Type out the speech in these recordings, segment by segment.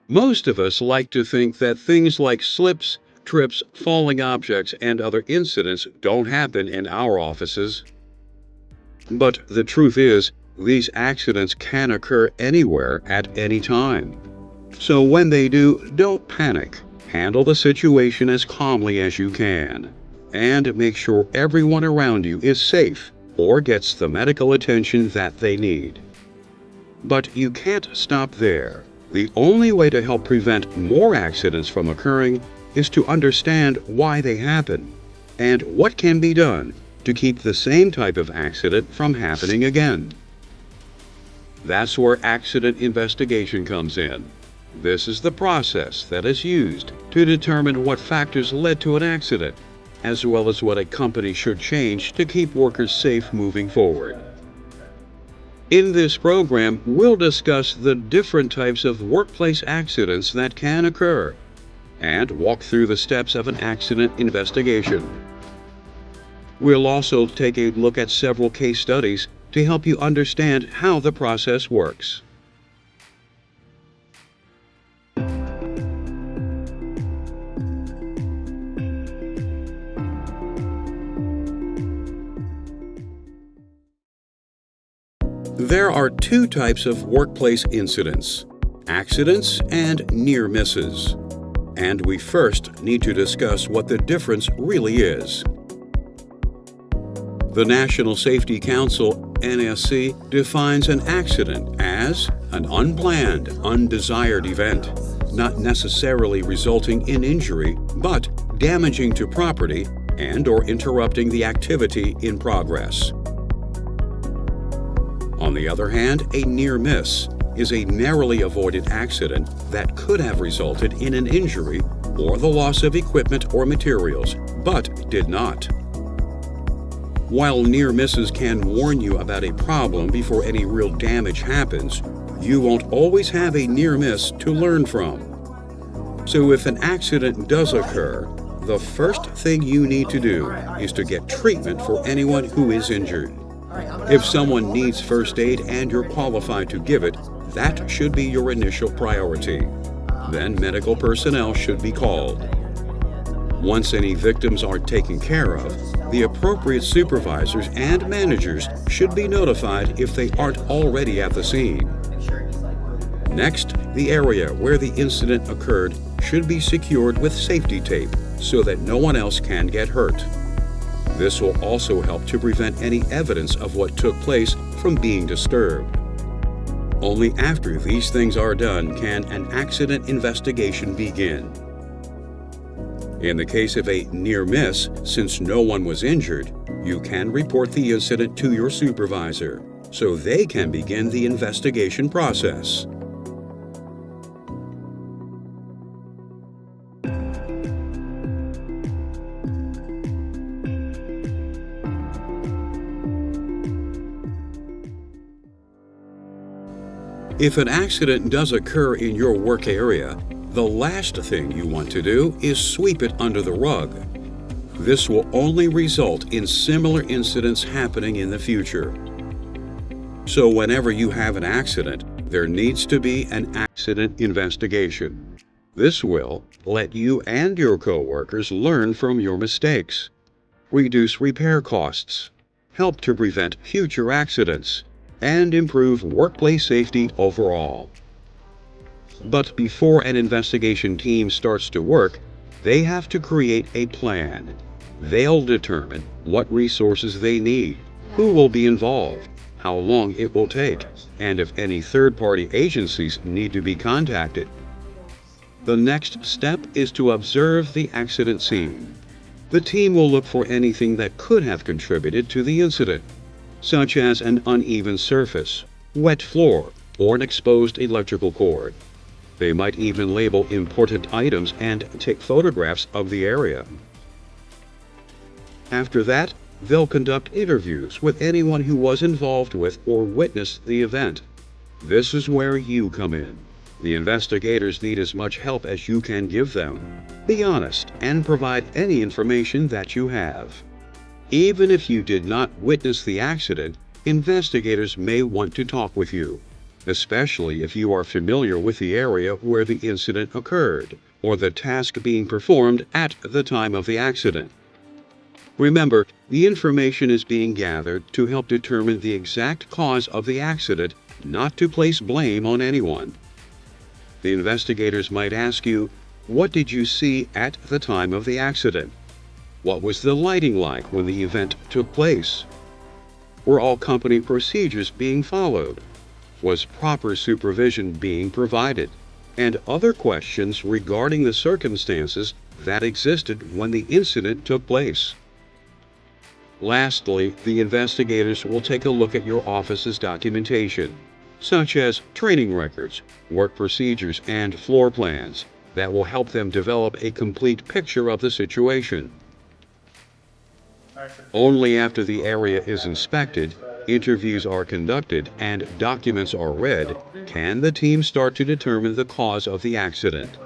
Most of us like to think that things like slips, trips, falling objects, and other incidents don't happen in our offices. But the truth is, these accidents can occur anywhere at any time. So when they do, don't panic. Handle the situation as calmly as you can. And make sure everyone around you is safe or gets the medical attention that they need. But you can't stop there. The only way to help prevent more accidents from occurring is to understand why they happen and what can be done to keep the same type of accident from happening again. That's where accident investigation comes in. This is the process that is used to determine what factors led to an accident, as well as what a company should change to keep workers safe moving forward. In this program, we'll discuss the different types of workplace accidents that can occur and walk through the steps of an accident investigation. We'll also take a look at several case studies to help you understand how the process works. There are two types of workplace incidents: accidents and near misses. And we first need to discuss what the difference really is. The National Safety Council, NSC, defines an accident as an unplanned, undesired event, not necessarily resulting in injury, but damaging to property and/or interrupting the activity in progress. On the other hand, a near miss is a narrowly avoided accident that could have resulted in an injury or the loss of equipment or materials, but did not. While near misses can warn you about a problem before any real damage happens, you won't always have a near miss to learn from. So if an accident does occur, the first thing you need to do is to get treatment for anyone who is injured. If someone needs first aid and you're qualified to give it, that should be your initial priority. Then medical personnel should be called. Once any victims are taken care of, the appropriate supervisors and managers should be notified if they aren't already at the scene. Next, the area where the incident occurred should be secured with safety tape so that no one else can get hurt. This will also help to prevent any evidence of what took place from being disturbed. Only after these things are done can an accident investigation begin. In the case of a near miss, since no one was injured, you can report the incident to your supervisor, so they can begin the investigation process. If an accident does occur in your work area, the last thing you want to do is sweep it under the rug. This will only result in similar incidents happening in the future. So whenever you have an accident, there needs to be an accident investigation. This will let you and your coworkers learn from your mistakes, reduce repair costs, help to prevent future accidents, and improve workplace safety overall. But before an investigation team starts to work, they have to create a plan. They'll determine what resources they need, who will be involved, how long it will take, and if any third-party agencies need to be contacted. The next step is to observe the accident scene. The team will look for anything that could have contributed to the incident, such as an uneven surface, wet floor, or an exposed electrical cord. They might even label important items and take photographs of the area. After that, they'll conduct interviews with anyone who was involved with or witnessed the event. This is where you come in. The investigators need as much help as you can give them. Be honest and provide any information that you have. Even if you did not witness the accident, investigators may want to talk with you. especially if you are familiar with the area where the incident occurred or the task being performed at the time of the accident. Remember, the information is being gathered to help determine the exact cause of the accident, not to place blame on anyone. The investigators might ask you, what did you see at the time of the accident? What was the lighting like when the event took place? Were all company procedures being followed? Was proper supervision being provided? And other questions regarding the circumstances that existed when the incident took place. Lastly, the investigators will take a look at your office's documentation, such as training records, work procedures, and floor plans, that will help them develop a complete picture of the situation. Only after the area is inspected, interviews are conducted, and documents are read, can the team start to determine the cause of the accident.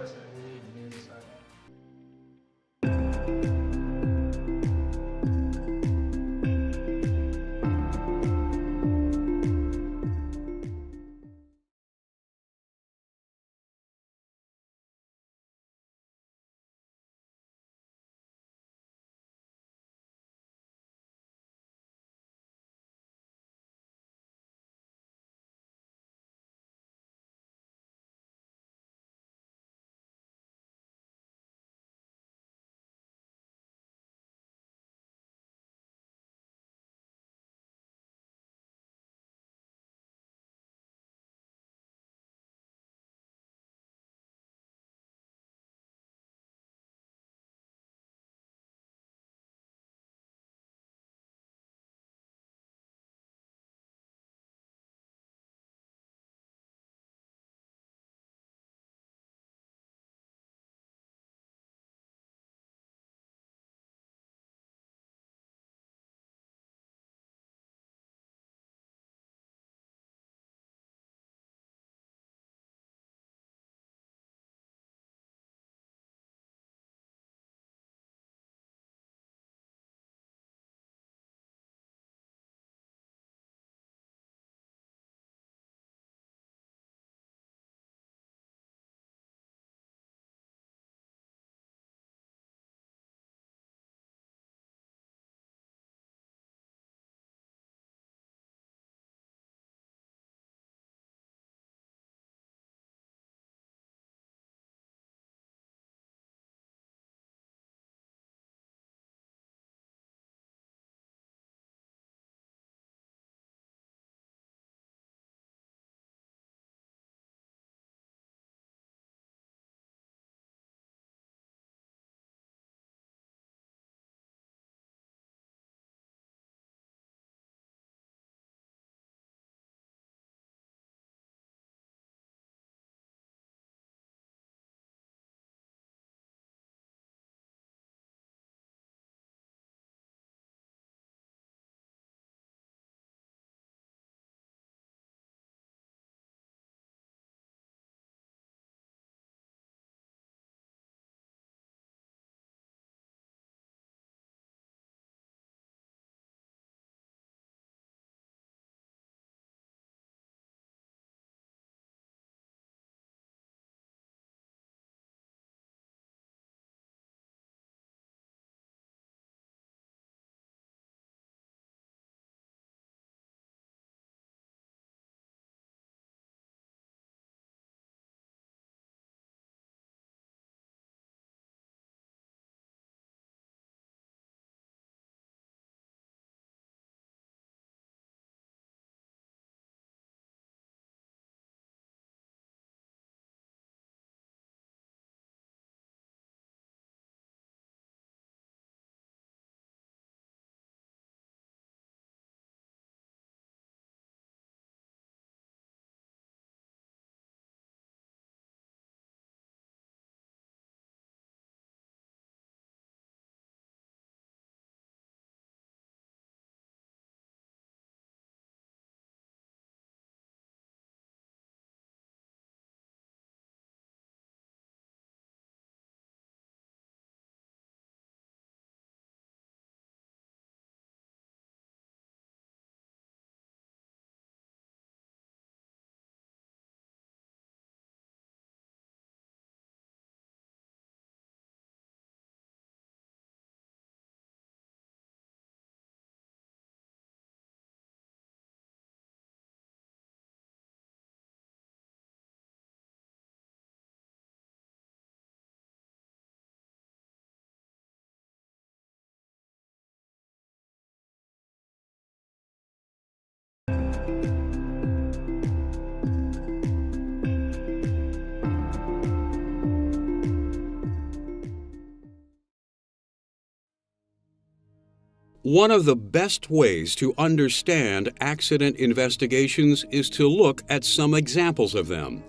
One of the best ways to understand accident investigations is to look at some examples of them.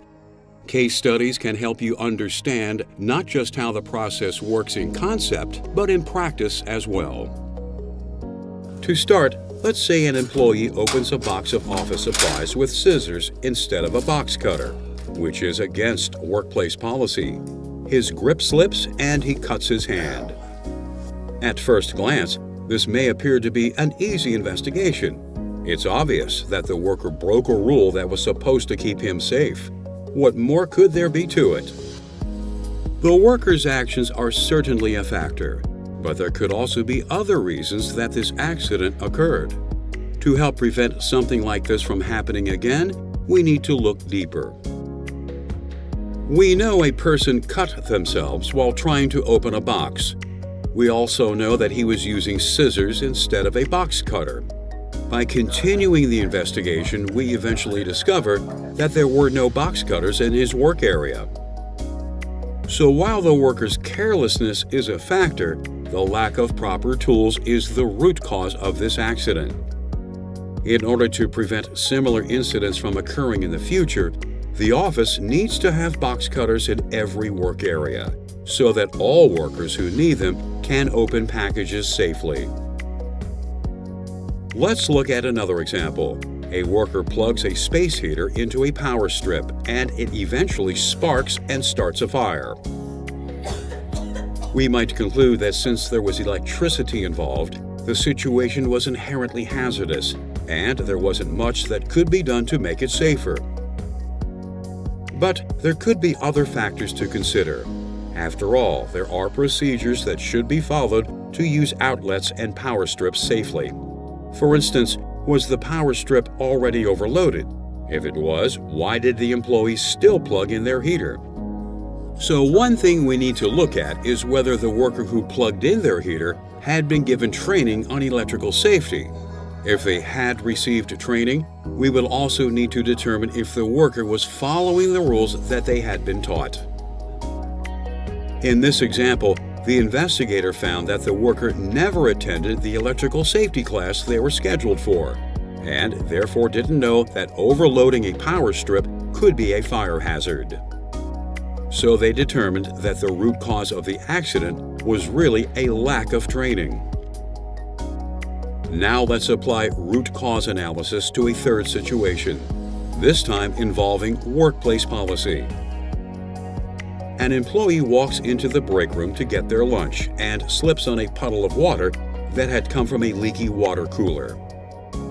Case studies can help you understand not just how the process works in concept, but in practice as well. To start, let's say an employee opens a box of office supplies with scissors instead of a box cutter, which is against workplace policy. His grip slips and he cuts his hand. At first glance, this may appear to be an easy investigation. It's obvious that the worker broke a rule that was supposed to keep him safe. What more could there be to it? The worker's actions are certainly a factor, but there could also be other reasons that this accident occurred. To help prevent something like this from happening again, we need to look deeper. We know a person cut themselves while trying to open a box. We also know that he was using scissors instead of a box cutter. By continuing the investigation, we eventually discover that there were no box cutters in his work area. So while the worker's carelessness is a factor, the lack of proper tools is the root cause of this accident. In order to prevent similar incidents from occurring in the future, the office needs to have box cutters in every work area, so that all workers who need them can open packages safely. Let's look at another example. A worker plugs a space heater into a power strip, and it eventually sparks and starts a fire. We might conclude that since there was electricity involved, the situation was inherently hazardous, and there wasn't much that could be done to make it safer. But there could be other factors to consider. After all, there are procedures that should be followed to use outlets and power strips safely. For instance, was the power strip already overloaded? If it was, why did the employee still plug in their heater? So one thing we need to look at is whether the worker who plugged in their heater had been given training on electrical safety. If they had received training, we will also need to determine if the worker was following the rules that they had been taught. In this example, the investigator found that the worker never attended the electrical safety class they were scheduled for, and therefore didn't know that overloading a power strip could be a fire hazard. So they determined that the root cause of the accident was really a lack of training. Now let's apply root cause analysis to a third situation, this time involving workplace policy. An employee walks into the break room to get their lunch and slips on a puddle of water that had come from a leaky water cooler.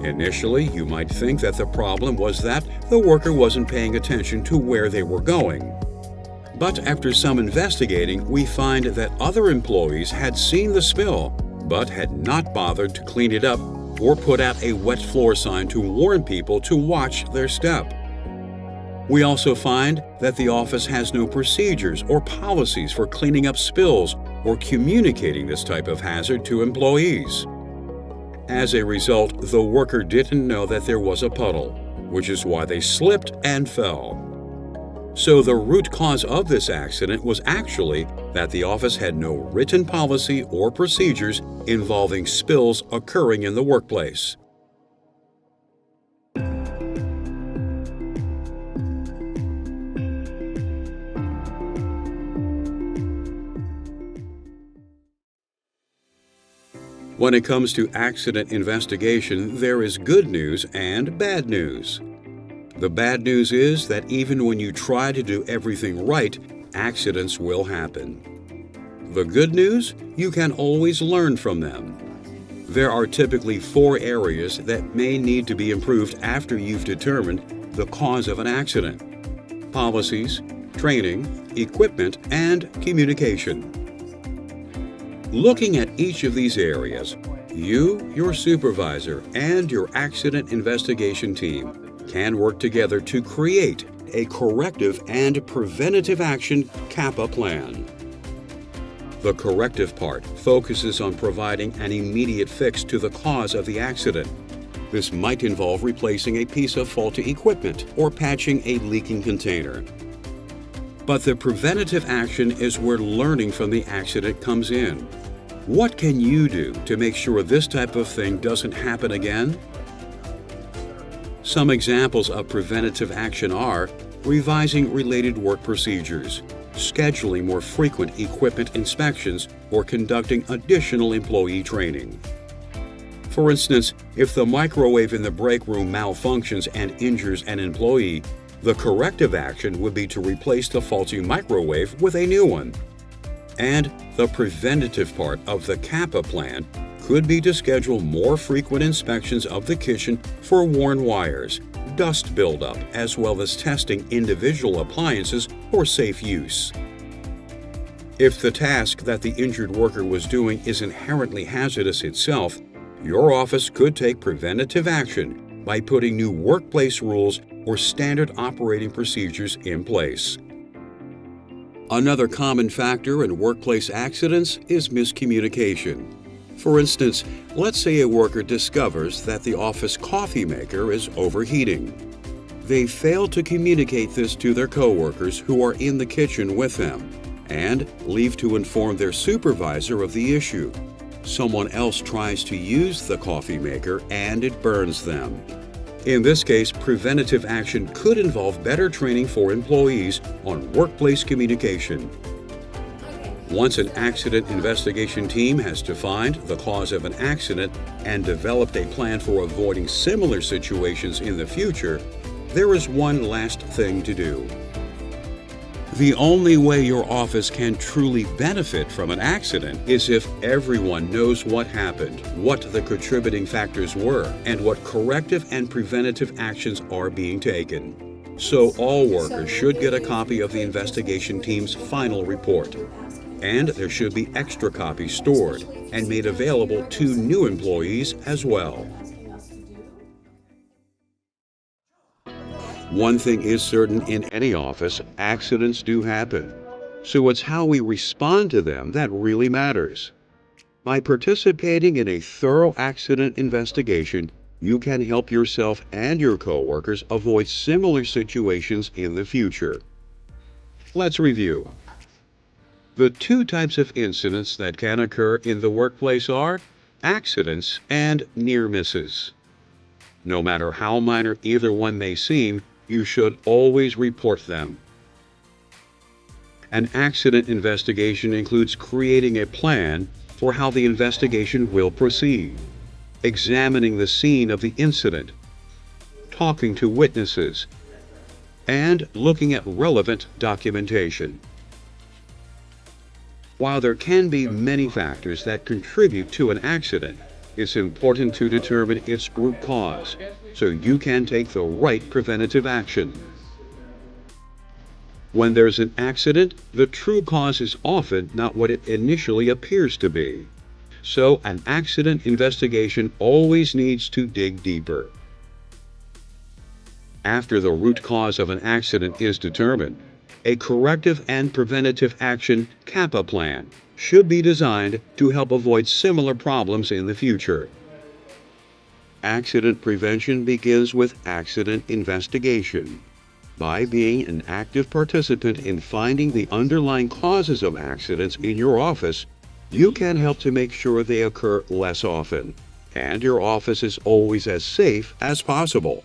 Initially, you might think that the problem was that the worker wasn't paying attention to where they were going. But after some investigating, we find that other employees had seen the spill, but had not bothered to clean it up or put out a wet floor sign to warn people to watch their step. We also find that the office has no procedures or policies for cleaning up spills or communicating this type of hazard to employees. As a result, the worker didn't know that there was a puddle, which is why they slipped and fell. So the root cause of this accident was actually that the office had no written policy or procedures involving spills occurring in the workplace. When it comes to accident investigation, there is good news and bad news. The bad news is that even when you try to do everything right, accidents will happen. The good news? You can always learn from them. There are typically 4 areas that may need to be improved after you've determined the cause of an accident: policies, training, equipment, and communication. Looking at each of these areas, you, your supervisor, and your accident investigation team can work together to create a corrective and preventative action CAPA plan. The corrective part focuses on providing an immediate fix to the cause of the accident. This might involve replacing a piece of faulty equipment or patching a leaking container. But the preventative action is where learning from the accident comes in. What can you do to make sure this type of thing doesn't happen again? Some examples of preventative action are revising related work procedures, scheduling more frequent equipment inspections, or conducting additional employee training. For instance, if the microwave in the break room malfunctions and injures an employee, the corrective action would be to replace the faulty microwave with a new one. And the preventative part of the CAPA plan could be to schedule more frequent inspections of the kitchen for worn wires, dust buildup, as well as testing individual appliances for safe use. If the task that the injured worker was doing is inherently hazardous itself, your office could take preventative action by putting new workplace rules or standard operating procedures in place. Another common factor in workplace accidents is miscommunication. For instance, let's say a worker discovers that the office coffee maker is overheating. They fail to communicate this to their coworkers who are in the kitchen with them, and leave to inform their supervisor of the issue. Someone else tries to use the coffee maker and it burns them. In this case, preventative action could involve better training for employees on workplace communication. Once an accident investigation team has defined the cause of an accident and developed a plan for avoiding similar situations in the future, there is one last thing to do. The only way your office can truly benefit from an accident is if everyone knows what happened, what the contributing factors were, and what corrective and preventative actions are being taken. So all workers should get a copy of the investigation team's final report. And there should be extra copies stored and made available to new employees as well. One thing is certain in any office, accidents do happen. So it's how we respond to them that really matters. By participating in a thorough accident investigation, you can help yourself and your coworkers avoid similar situations in the future. Let's review. The two types of incidents that can occur in the workplace are accidents and near misses. No matter how minor either one may seem, you should always report them. An accident investigation includes creating a plan for how the investigation will proceed, examining the scene of the incident, talking to witnesses, and looking at relevant documentation. While there can be many factors that contribute to an accident, it's important to determine its root cause so you can take the right preventative action. When there's an accident, the true cause is often not what it initially appears to be. So an accident investigation always needs to dig deeper. After the root cause of an accident is determined, a corrective and preventative action CAPA plan should be designed to help avoid similar problems in the future. Accident prevention begins with accident investigation. By being an active participant in finding the underlying causes of accidents in your office, you can help to make sure they occur less often, and your office is always as safe as possible.